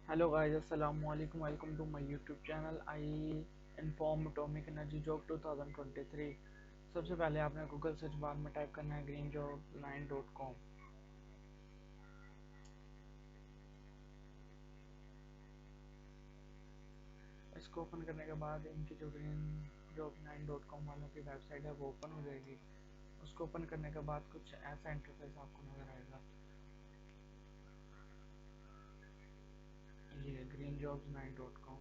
Hello guys, assalamu alaikum. Welcome to my YouTube channel. I inform Atomic Energy Job 2023. सबसे पहले आपने Google search bar में type करना है greenjob9.com। इसको ओपन करने के बाद इनकी जो greenjob9.com वालों की वेबसाइट है वो ओपन हो जाएगी। उसको ओपन करने के बाद कुछ ऐसा इंटरफेस आपको नज़र आएगा। ये greenjobs9.com।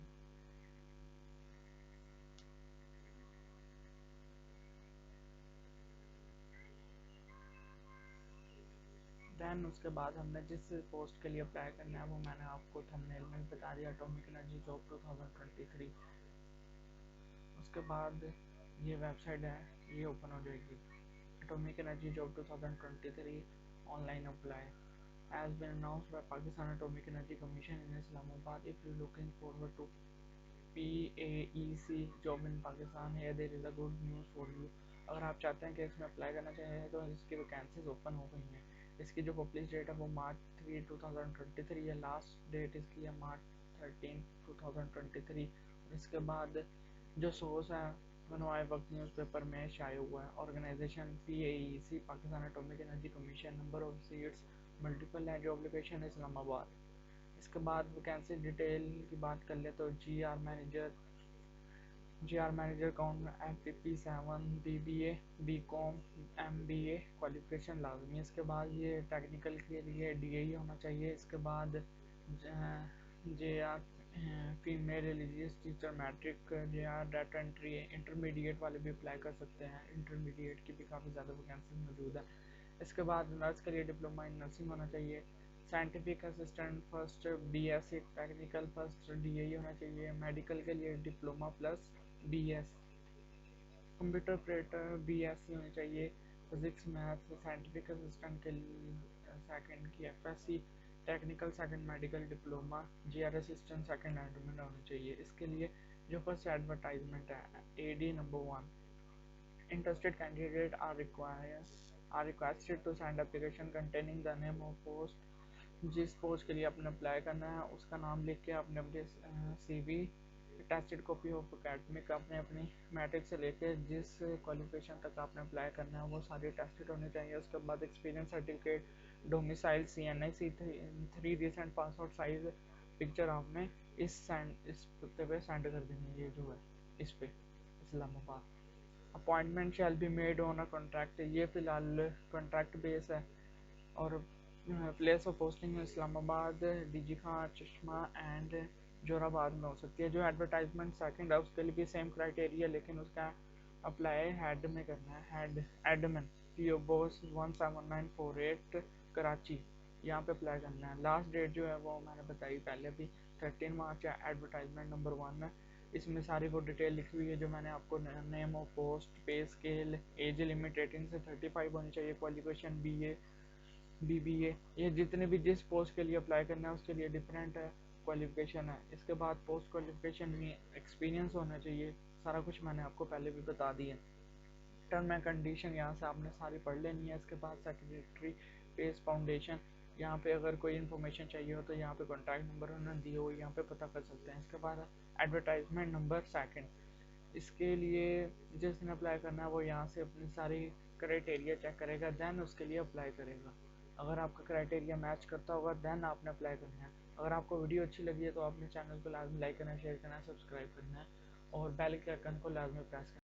दैन उसके बाद हमने जिस पोस्ट के लिए अप्लाई करना है वो मैंने आपको थंबनेल में बता दिया, एटॉमिक एनर्जी जॉब 2023। उसके बाद ये वेबसाइट है, ये ओपन हो जाएगी। Atomic energy job 2023 online apply has been announced by Pakistan Atomic Energy Commission in Islamabad. If you're looking forward to PAEC job in Pakistan, here there is a good news for you. अगर आप चाहते हैं कि इसमें apply करना चाहें तो इसकी वैकेंसीज ओपन हो गई हैं। इसकी जो पब्लिश डेट है वो March 3, 2023 है। लास्ट डेट इसकी है March 13, 2023। और इसके बाद जो सोर्स है मनवाए वक्त न्यूज़पेपर में शाया हुआ है। Organisation PAEC Pakistan atomic energy commission, number of seats multiple है, जॉब लोकेशन इस्लामाबाद। इसके बाद वैकेंसी डिटेल की बात कर ले तो जी आर मैनेजर कौन FPP7 BBA BCom MBA qualification लाजमी है। इसके बाद ये टेक्निकल के लिए DAE होना चाहिए। इसके बाद JR female religious teacher matric, JR data entry intermediate वाले भी अप्लाई कर सकते हैं। इंटरमीडिएट की भी काफ़ी ज़्यादा वैकेंसी मौजूद है। इसके बाद नर्स के लिए डिप्लोमा इन नर्सिंग होना चाहिए। Scientific assistant first BSc, technical first DAE होना चाहिए। मेडिकल के लिए diploma plus BS। Computer operator BSc होनी चाहिए। फिजिक्स मैथ्स साइंटिफिक असिस्टेंट के सेकंड की FSc, technical second medical diploma, JR assistant second admin होना चाहिए। इसके लिए जो फर्स्ट एडवर्टाइजमेंट है AD number 1, interested candidate are requested to send application containing the name of post। जिस पोस्ट के लिए आपने अप्लाई करना है उसका नाम लिख के आपने अपने CV, attached copy of academic, आपने अपनी मैट्रिक से लेके जिस क्वालिफिकेशन तक आपने अप्लाई करना है वो सारी अटैच्ड होनी चाहिए। उसके बाद experience certificate, domicile CNI C3 recent pass out size picture आपने इस पते पे सेंड कर देनी है। ये जो है इस पे Islamabad. Appointment shall be made on a contract, ये फ़िलहाल कॉन्ट्रैक्ट बेस है। और place of posting Islamabad, DG खां, चश्मा एंड जोराबाद में हो सकती है। जो एडवर्टाइजमेंट सेकंड है उसके लिए भी सेम क्राइटेरिया, लेकिन उसका अप्लाई हेड में करना है। Head admin PO box 17948 Karachi, यहाँ पे अप्लाई करना है। लास्ट डेट जो है वो मैंने बताई पहले भी 13 मार्च है। एडवर्टाइजमेंट नंबर 1 है, इसमें सारी वो डिटेल लिखी हुई है जो मैंने आपको, नेम ऑफ पोस्ट, पे स्केल, एज लिमिट 18 से 35 होनी चाहिए, क्वालिफिकेशन BA BBA। ये जितने भी जिस पोस्ट के लिए अप्लाई करना है उसके लिए डिफरेंट है क्वालिफिकेशन है। इसके बाद पोस्ट क्वालिफिकेशन में एक्सपीरियंस होना चाहिए। सारा कुछ मैंने आपको पहले भी बता दिया। टर्म एंड कंडीशन यहाँ से आपने सारी पढ़ लेनी है। इसके बाद सेक्रेटरी पेस फाउंडेशन, यहाँ पे अगर कोई इन्फॉर्मेशन चाहिए हो तो यहाँ पे कॉन्टैक्ट नंबर उन्होंने दिए हो, यहाँ पे पता कर सकते हैं। इसके बाद एडवर्टाइजमेंट नंबर सेकंड, इसके लिए जिसने अप्लाई करना है वो यहाँ से अपनी सारी क्राइटेरिया चेक करेगा, देन उसके लिए अप्लाई करेगा। अगर आपका क्राइटेरिया मैच करता होगा देन आपने अप्लाई करना है। अगर आपको वीडियो अच्छी लगी है तो अपने चैनल को लाजमी लाइक करना, शेयर करना, सब्सक्राइब करना है और बेल के आइकन को लाजमी प्रेस करना है।